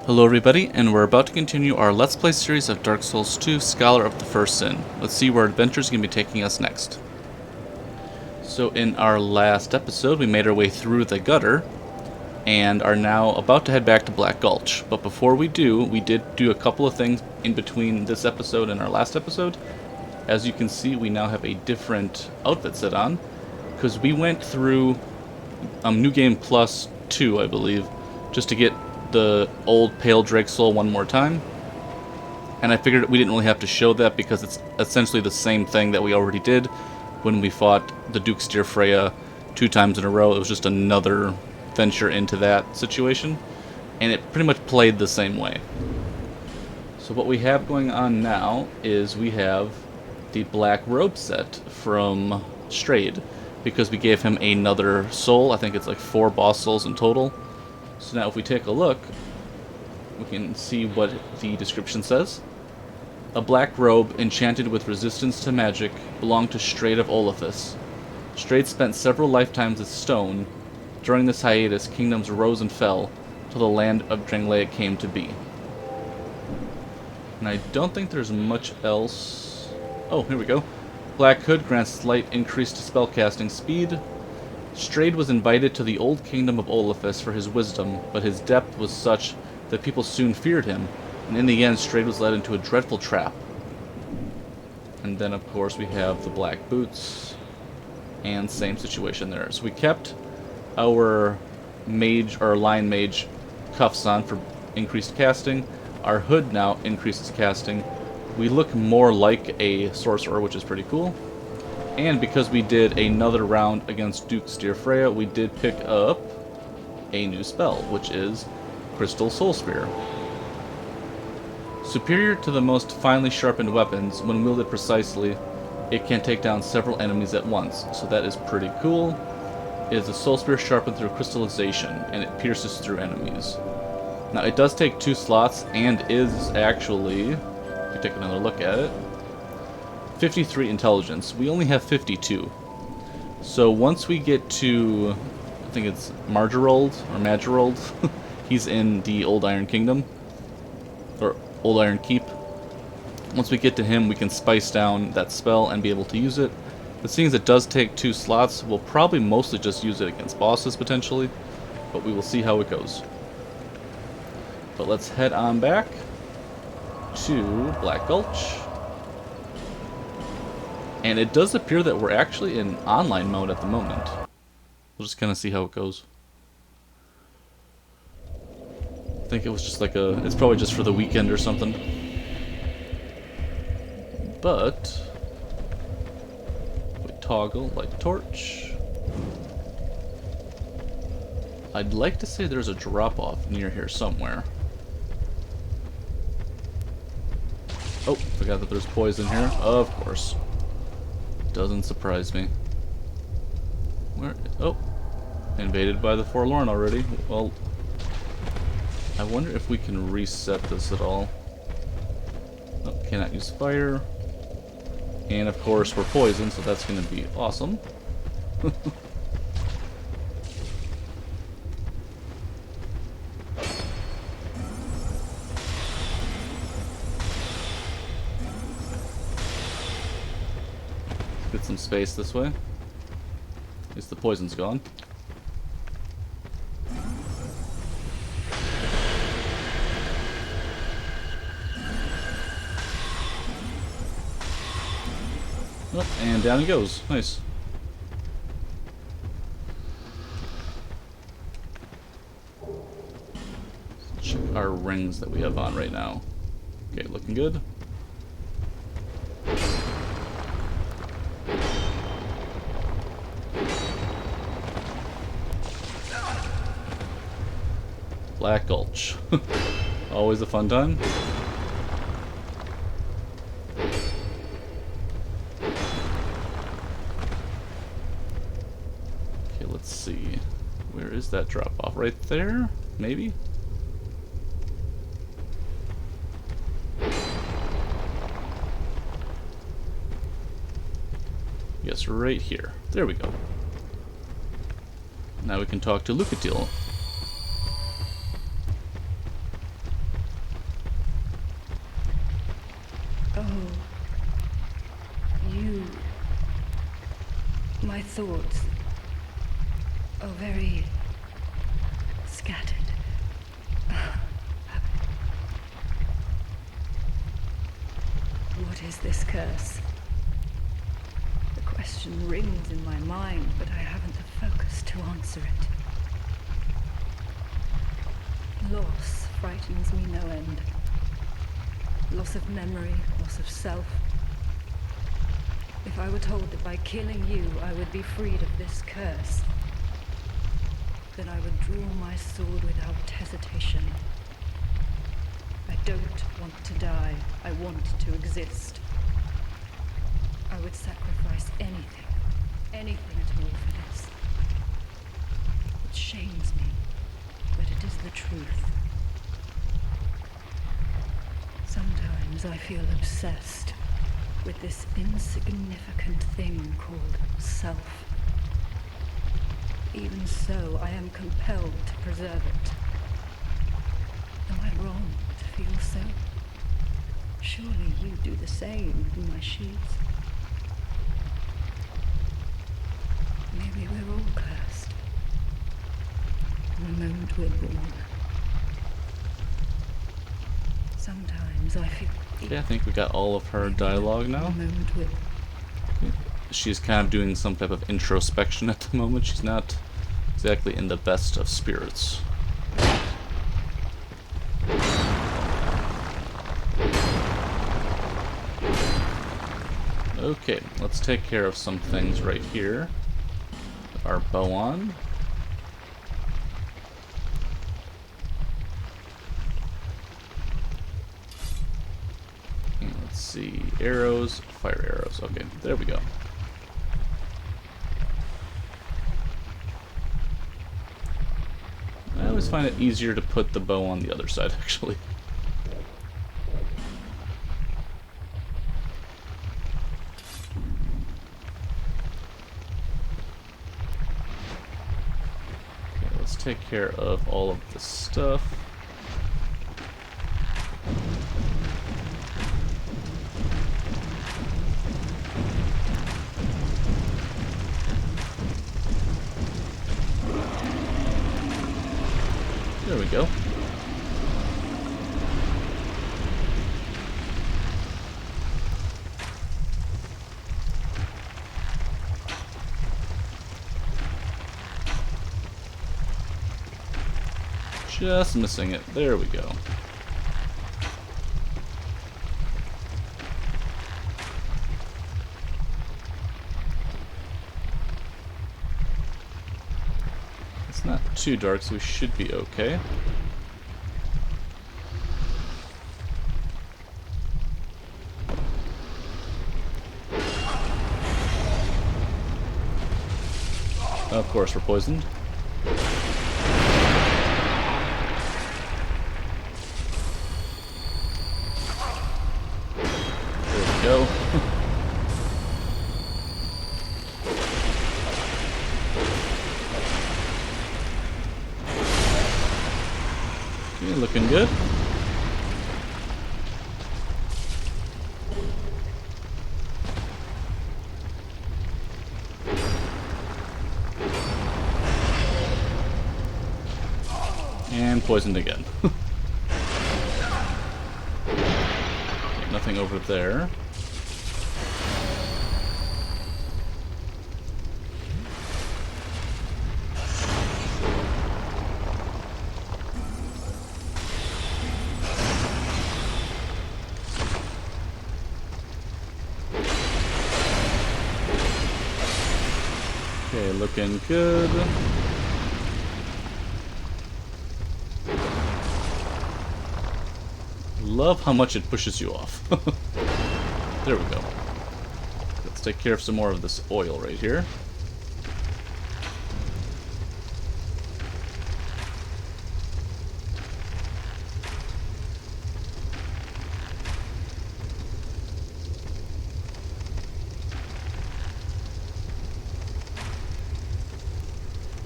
Hello everybody, and we're about to continue our Let's Play series of Dark Souls 2, Scholar of the First Sin. Let's see where adventure's going to be taking us next. So in our last episode, we made our way through the gutter, and are now about to head back to Black Gulch. But before we do, we did do a couple of things in between this episode and our last episode. As you can see, we now have a different outfit set on, because we went through New Game Plus 2, I believe, just to get the old Pale Drake Soul one more time, and I figured we didn't really have to show that because it's essentially the same thing that we already did when we fought the Duke's Dear Freya 2 times in a row. It was just another venture into that situation, and it pretty much played the same way. So what we have going on now is we have the black robe set from Strayed, because we gave him another soul. I think it's like 4 boss souls in total. So now if we take a look, we can see what the description says. A black robe enchanted with resistance to magic belonged to Strayed of Olithus. Strayed spent several lifetimes as stone. During this hiatus, kingdoms rose and fell till the land of Drangleic came to be. And I don't think there's much else. Oh, here we go. Black Hood grants slight increase to spellcasting speed. Strayed was invited to the old kingdom of Olithus for his wisdom, but his depth was such that people soon feared him, and in the end Strayed was led into a dreadful trap. And then of course we have the black boots, and same situation there. So we kept our mage, or lion mage, cuffs on for increased casting. Our hood now increases casting. We look more like a sorcerer, which is pretty cool. And because we did another round against Duke's Dear Freya, we did pick up a new spell, which is Crystal Soul Spear. Superior to the most finely sharpened weapons, when wielded precisely, it can take down several enemies at once, so that is pretty cool. It is a soul spear sharpened through crystallization, and it pierces through enemies. Now it does take 2 slots, and is actually, if you take another look at it, 53 intelligence. We only have 52. So once we get to, I think it's Margerold, or Magerold, he's in the Old Iron Kingdom, or Old Iron Keep. Once we get to him, we can spice down that spell and be able to use it. But seeing as it does take 2 slots, we'll probably mostly just use it against bosses, potentially. But we will see how it goes. But let's head on back to Black Gulch. And it does appear that we're actually in online mode at the moment. We'll just kind of see how it goes. I think it was just like it's probably just for the weekend or something. But we toggle light torch. I'd like to say there's a drop off near here somewhere. Oh, forgot that there's poison here. Of course. Doesn't surprise me. Where? Oh, invaded by the Forlorn already. Well, I wonder if we can reset this at all. Oh, cannot use fire. And of course we're poisoned, so that's going to be awesome. Get some space this way. At least the poison's gone. Oh, and down he goes. Nice. Let's check our rings that we have on right now. Okay, looking good. Black Gulch. Always a fun time. Okay, let's see. Where is that drop off? Right there? Maybe? Yes, right here. There we go. Now we can talk to Lucatil. thoughts are very scattered. What is this curse? The question rings in my mind, but I haven't the focus to answer it. Loss frightens me no end. Loss of memory, loss of self. If I were told that by killing you I would be freed of this curse, then I would draw my sword without hesitation. I don't want to die. I want to exist. I would sacrifice anything at all for this. It shames me, but it is the truth. Sometimes I feel obsessed with this insignificant thing called self. Even so, I am compelled to preserve it. Am I wrong to feel so? Surely you do the same in my shoes. Maybe we're all cursed. The moment we're born. Sometimes I feel... Okay, I think we got all of her dialogue now. Okay. She's kind of doing some type of introspection at the moment. She's not exactly in the best of spirits. Okay, let's take care of some things right here. Put our bow on. And let's see, arrows, fire arrows. Okay, there we go. I always find it easier to put the bow on the other side, actually. Okay, let's take care of all of this stuff. There we go. Just missing it. There we go. It's not too dark, so we should be okay. Of course, we're poisoned. There we go. Okay, looking good. And poisoned again. Nothing over there. Okay, looking good. Love how much it pushes you off. There we go. Let's take care of some more of this oil right here.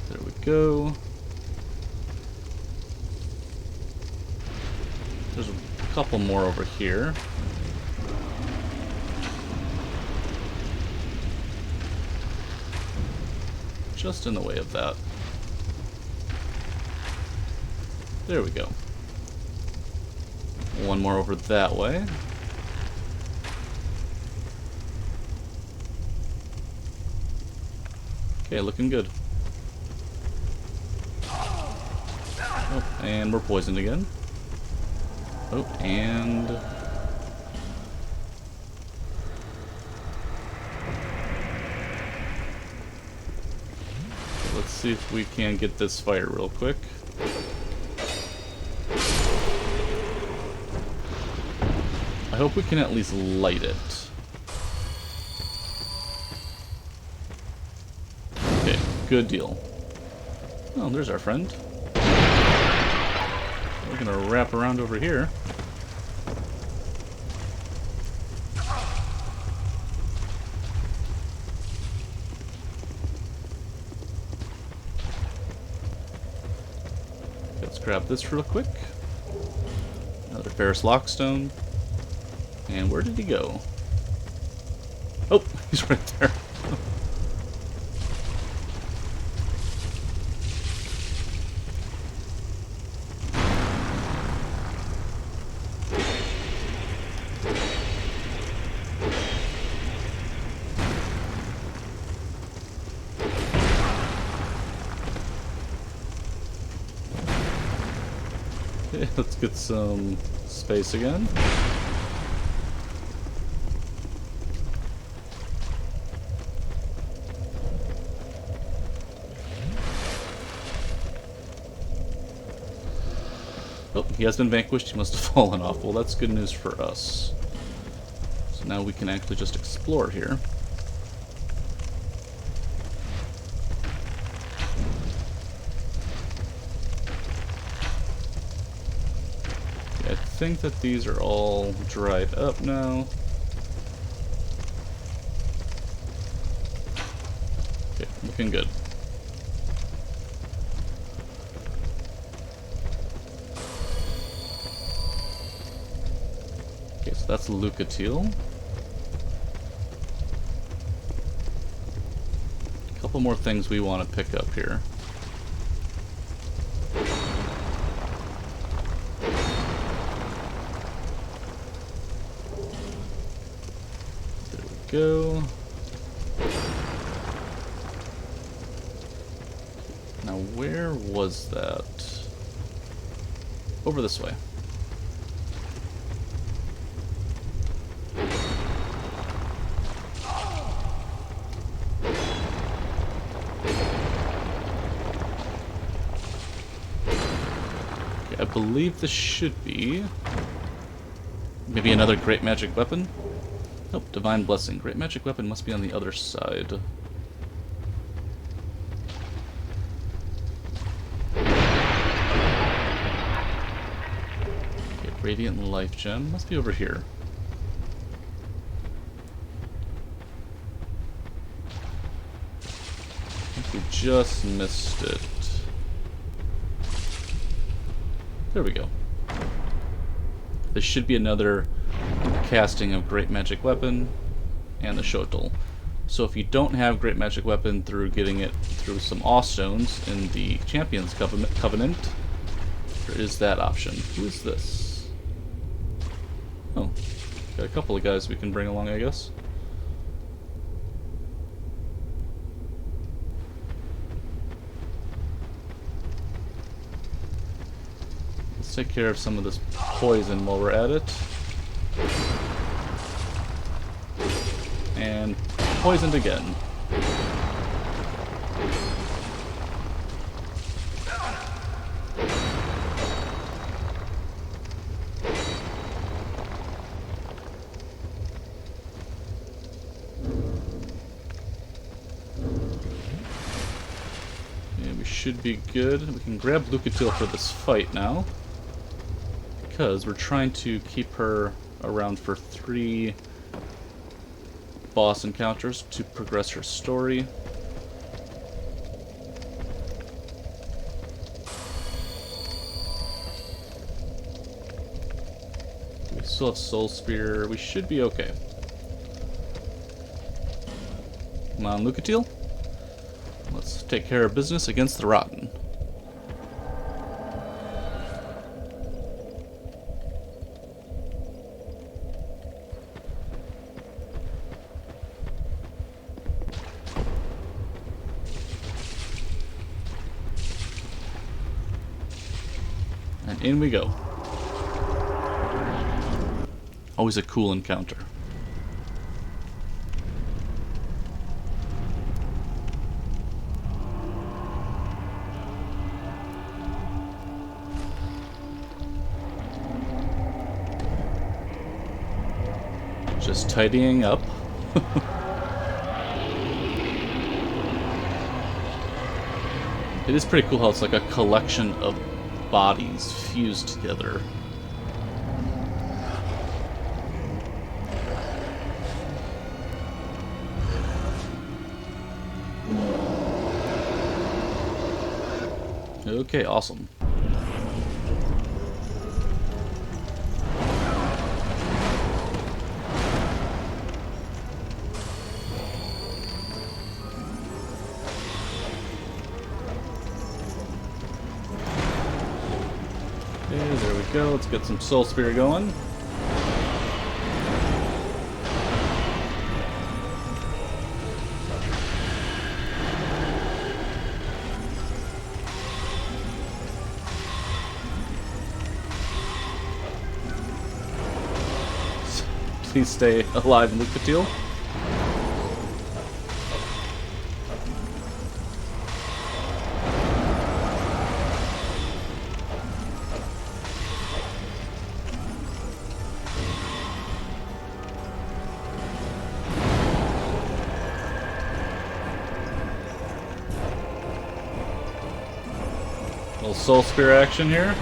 There we go. There's a couple more over here. just in the way of that. There we go. One more over that way. Okay, looking good. Oh, and we're poisoned again. Oh, and... okay, let's see if we can get this fire real quick. I hope we can at least light it. Okay, good deal. Oh, there's our friend. We're gonna wrap around over here. Let's grab this real quick. Another Ferrous Lockstone. And where did he go? Oh, he's right there. Okay, let's get some space again. Oh, he has been vanquished. He must have fallen off. Well, that's good news for us. So now we can actually just explore here. Okay, I think that these are all dried up now. Okay, looking good. Okay, so that's Lucatiel. A couple more things we want to pick up here. There we go. Now where was that? Over this way. I believe this should be maybe another great magic weapon. Nope, divine blessing. Great magic weapon must be on the other side. Okay, radiant life gem must be over here. I think we just missed it. There we go. This should be another casting of Great Magic Weapon and the Shotel. So if you don't have Great Magic Weapon through getting it through some Awe Stones in the Champions Covenant, there is that option. Who is this? Oh, got a couple of guys we can bring along, I guess. Let's take care of some of this poison while we're at it. And poisoned again. And we should be good. We can grab Lucatiel for this fight now, because we're trying to keep her around for 3 boss encounters to progress her story. We still have Soul Spear. We should be okay. Come on, Lucatiel. Let's take care of business against the rotten. And in we go. Always a cool encounter. Just tidying up. It is pretty cool how it's like a collection of bodies fused together. Okay, awesome. Okay, there we go. Let's get some Soul Spear going. Please stay alive, Lucatiel. Little Soul Spear action here.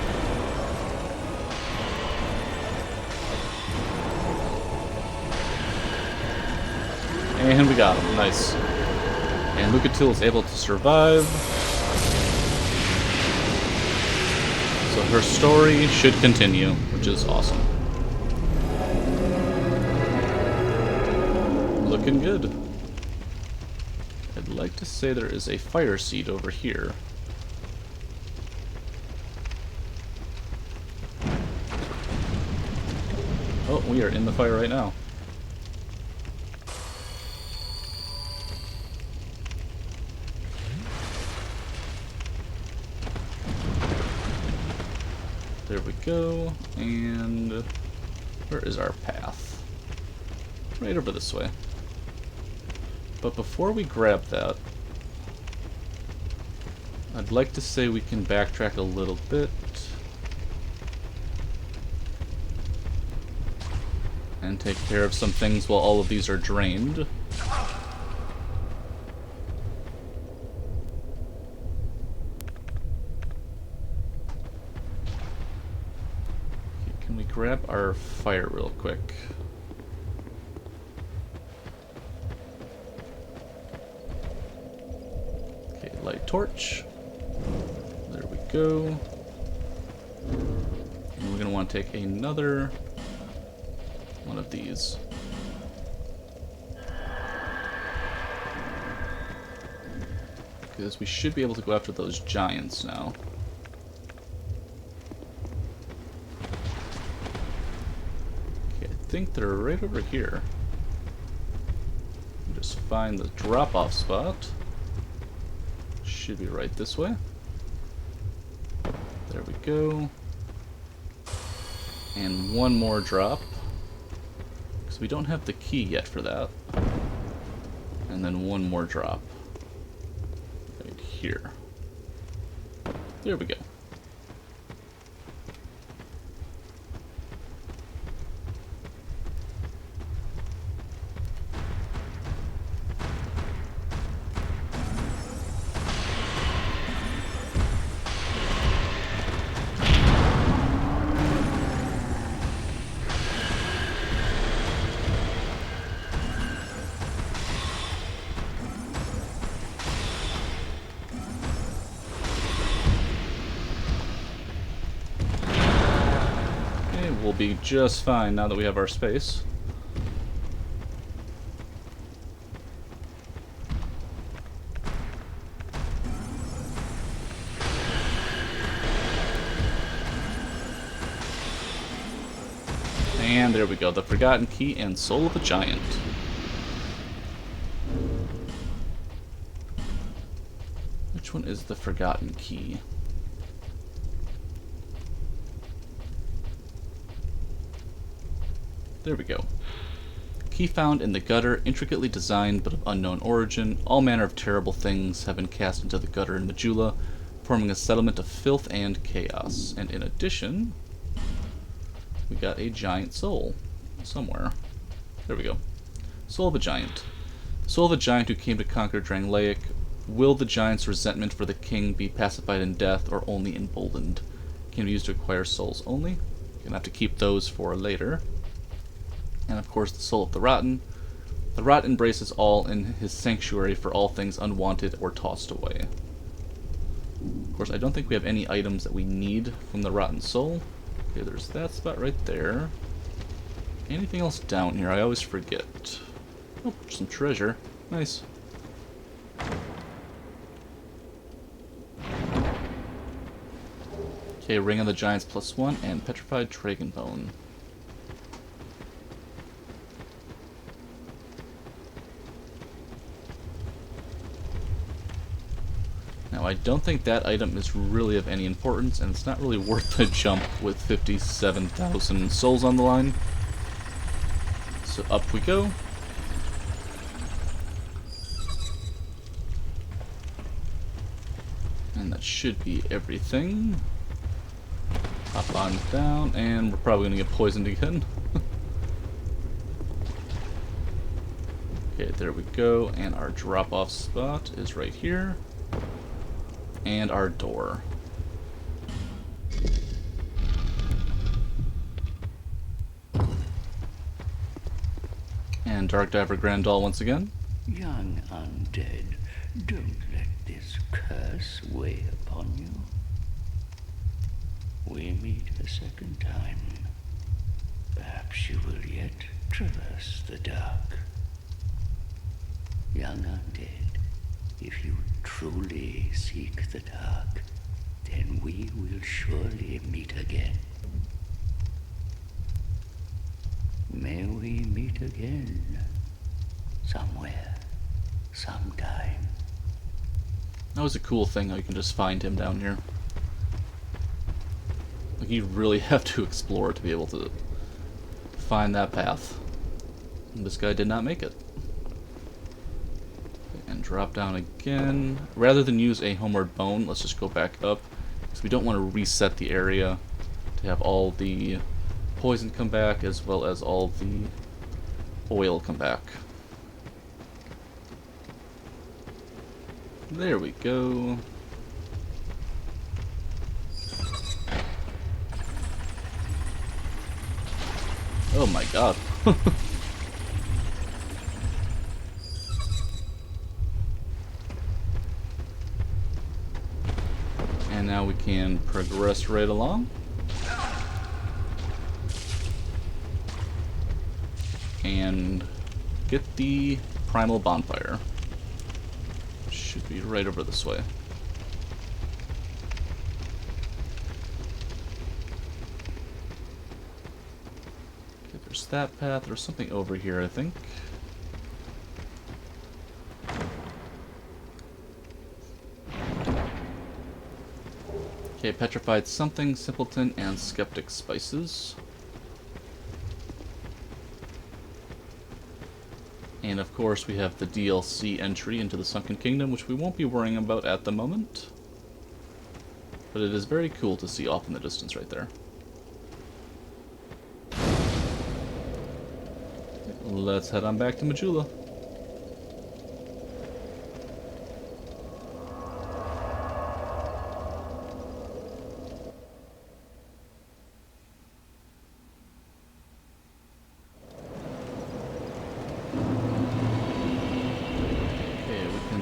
And we got him. Nice. And Lucatiel is able to survive. So her story should continue, which is awesome. Looking good. I'd like to say there is a fire seed over here. Oh, we are in the fire right now. There we go, and where is our path? Right over this way. But before we grab that, I'd like to say we can backtrack a little bit and take care of some things while all of these are drained. Can we grab our fire real quick? Okay, light torch. There we go. And we're gonna want to take another one of these. Because we should be able to go after those giants now. Okay, I think they're right over here. Just find the drop-off spot. Should be right this way. There we go. And one more drop. We don't have the key yet for that. And then one more drop. Right here. There we go. We'll be just fine now that we have our space. And there we go, the Forgotten Key and Soul of a Giant. Which one is the Forgotten Key? There we go. Key found in the gutter, intricately designed but of unknown origin. All manner of terrible things have been cast into the gutter in Majula, forming a settlement of filth and chaos. And in addition, we got a giant soul somewhere. There we go. Soul of a giant. Soul of a giant who came to conquer Drangleic. Will the giant's resentment for the king be pacified in death or only emboldened? Can be used to acquire souls only. You're gonna have to keep those for later. And of course, the soul of the rotten. The rot embraces all in his sanctuary for all things unwanted or tossed away. Of course, I don't think we have any items that we need from the rotten soul. Okay, there's that spot right there. Anything else down here? I always forget. Oh, some treasure. Nice. Okay, Ring of the Giants +1 and Petrified Dragon Bone. Now, I don't think that item is really of any importance, and it's not really worth the jump with 57,000 souls on the line. So up we go. And that should be everything. Hop on down, and we're probably going to get poisoned again. Okay, there we go, and our drop-off spot is right here. And our door. And Dark Diver Grandal once again. Young undead, don't let this curse weigh upon you. We meet a second time. Perhaps you will yet traverse the dark. Young undead, if you truly seek the dark, then we will surely meet again. May we meet again, somewhere, sometime. That was a cool thing how you can just find him down here. Like, you really have to explore to be able to find that path. And this guy did not make it. And drop down again. Rather than use a homeward bone, let's just go back up, because we don't want to reset the area to have all the poison come back as well as all the oil come back. There we go. Oh my god. And now we can progress right along. And get the primal bonfire. Should be right over this way. Okay, there's that path. There's something over here, I think. Okay, petrified something, simpleton, and skeptic spices. And of course we have the DLC entry into the Sunken Kingdom, which we won't be worrying about at the moment. But it is very cool to see off in the distance right there. Let's head on back to Majula.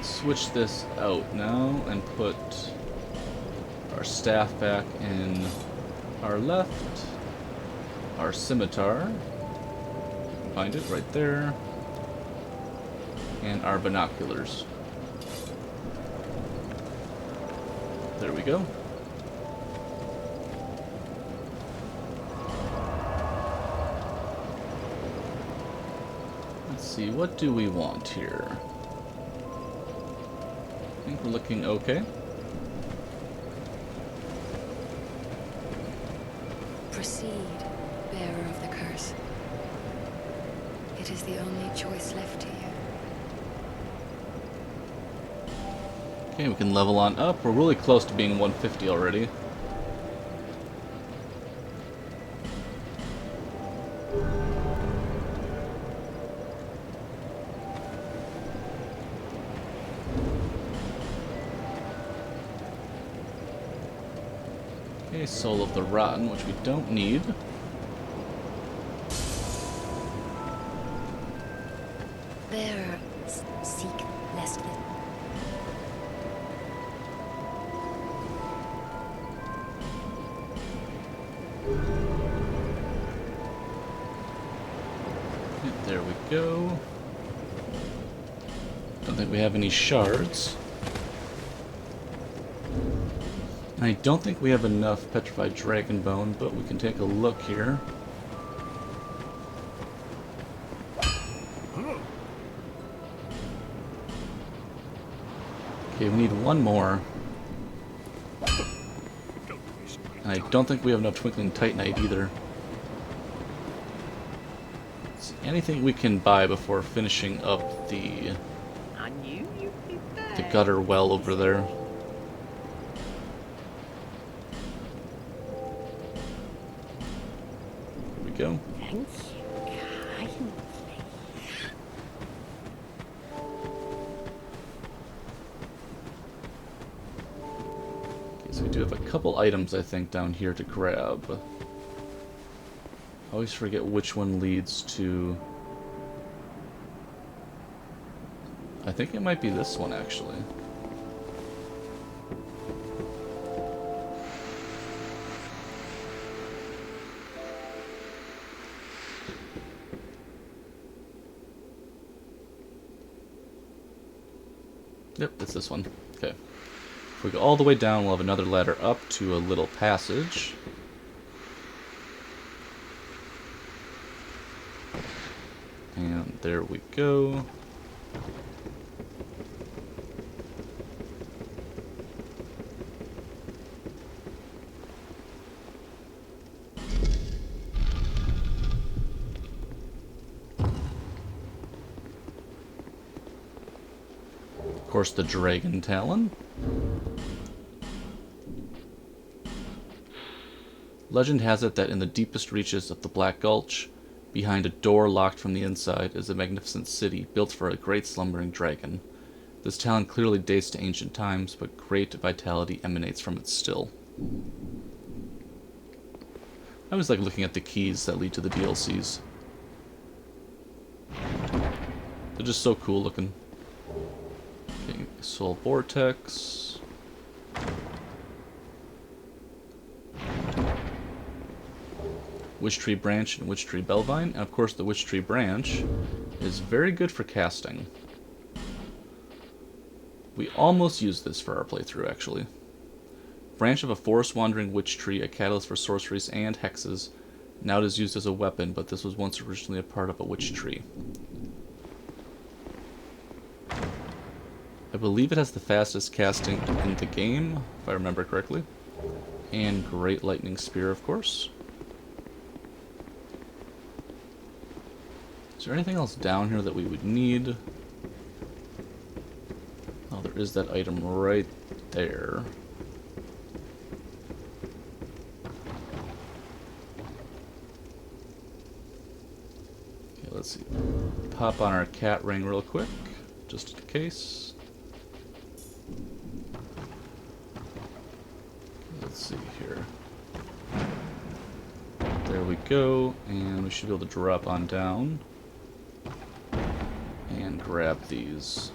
Switch this out now and put our staff back in our left, our scimitar, find it right there, and our binoculars. There we go. Let's see, what do we want here? I think we're looking okay. Proceed, bearer of the curse. It is the only choice left to you. Okay, we can level on up. We're really close to being 150 already. Okay, Soul of the Rotten, which we don't need. There, seek lest the... There we go. Don't think we have any shards. I don't think we have enough petrified dragon bone, but we can take a look here. Okay, we need one more. And I don't think we have enough Twinkling Titanite either. Is there anything we can buy before finishing up the gutter well over there? There we go. So we do have a couple items, I think, down here to grab. I always forget which one leads to... I think it might be this one, actually. Yep, it's this one. Okay. If we go all the way down, we'll have another ladder up to a little passage. And there we go. Of course, the Dragon Talon. Legend has it that in the deepest reaches of the Black Gulch, behind a door locked from the inside, is a magnificent city built for a great slumbering dragon. This talon clearly dates to ancient times, but great vitality emanates from it still. I always like looking at the keys that lead to the DLCs. They're just so cool looking. Okay, Soul Vortex. Witch Tree Branch and Witch Tree Bellvine. And of course the Witch Tree Branch is very good for casting. We almost used this for our playthrough, actually. Branch of a forest-wandering witch tree, a catalyst for sorceries and hexes. Now it is used as a weapon, but this was once originally a part of a witch tree. I believe it has the fastest casting in the game, if I remember correctly. And Great Lightning Spear, of course. Is there anything else down here that we would need? Oh, there is that item right there. Okay, let's see. Pop on our cat ring real quick, just in case. Let's see here. There we go, and we should be able to drop on down and grab these.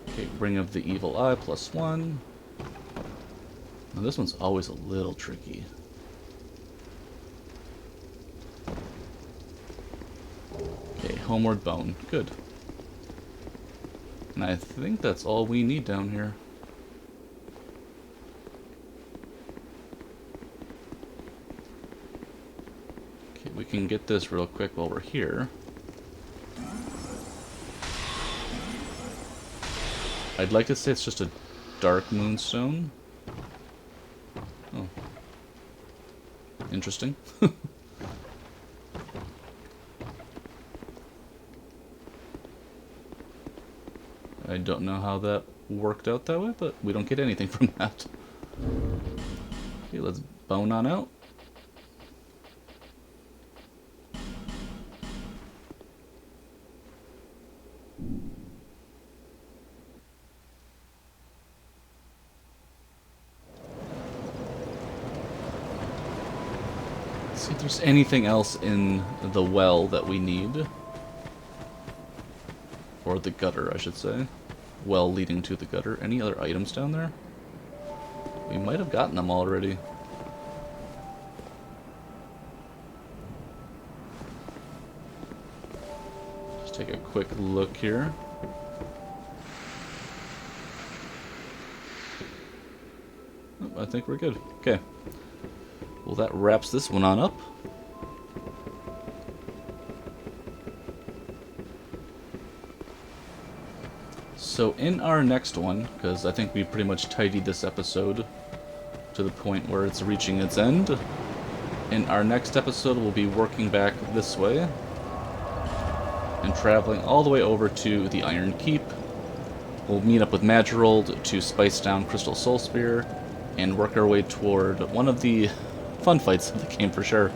Okay, Ring of the Evil Eye, +1. Now this one's always a little tricky. Okay, Homeward Bone, good. And I think that's all we need down here. Okay, we can get this real quick while we're here. I'd like to say it's just a dark moonstone. Oh. Interesting. I don't know how that worked out that way, but we don't get anything from that. Okay, let's bone on out. See if there's anything else in the well that we need. Or the gutter, I should say. Well leading to the gutter. Any other items down there? We might have gotten them already. Just take a quick look here. Oh, I think we're good. Okay. Well, that wraps this one on up. So in our next one, because I think we pretty much tidied this episode to the point where it's reaching its end, in our next episode we'll be working back this way and traveling all the way over to the Iron Keep. We'll meet up with Magirold to spice down Crystal Soul Spear and work our way toward one of the fun fights of the game for sure.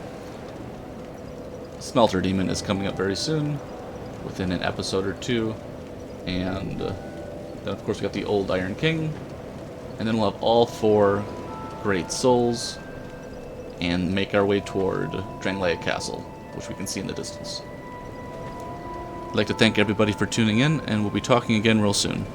Smelter Demon is coming up very soon, within an episode or two, and then of course we got the old Iron King, and then we'll have all 4 Great Souls, and make our way toward Drangleic Castle, which we can see in the distance. I'd like to thank everybody for tuning in, and we'll be talking again real soon.